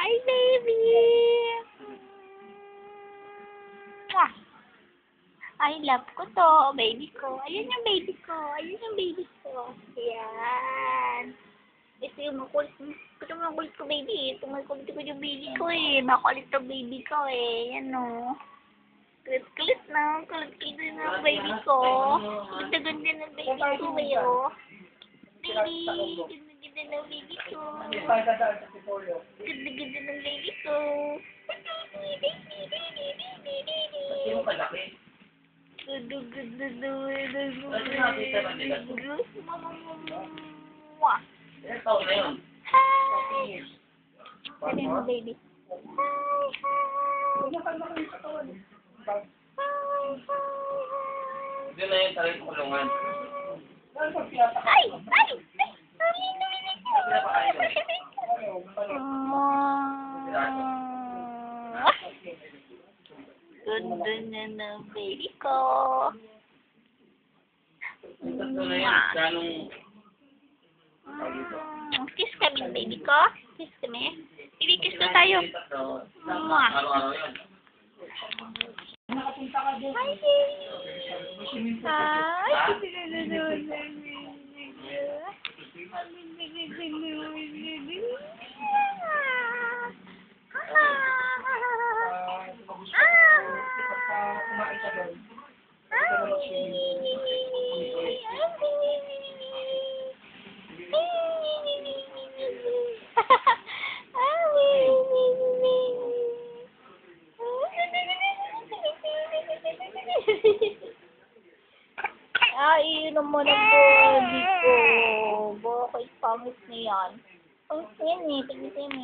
Hi, baby! Mwah! I love ko to, baby ko. Ayun yung baby ko. Ayun yung baby ko. Ayan. Ito yung makulit. Ito yung makulit ko, baby. Ito makulit ko yung baby ko eh. Makulit to baby ko eh. Yan o. Kulit-kulit na. Kulit-kulit na baby ko. Ganda-ganda ng baby ko eh o. Baby. Ganda-ganda ng baby ko. Ganda-ganda ng baby ko. Hi! Ano yung baby? Hi! Doon na yung tarik kulungan. Ay! Ay! Ganda na ng baby ko. Kiss kami, baby ko. Kiss kami. Baby, kiss na tayo. Araw-araw yun. Hi, baby. Ay, yun naman ang body ko. Bakit pangit na yan? Pangit na yan eh. Tignan mo.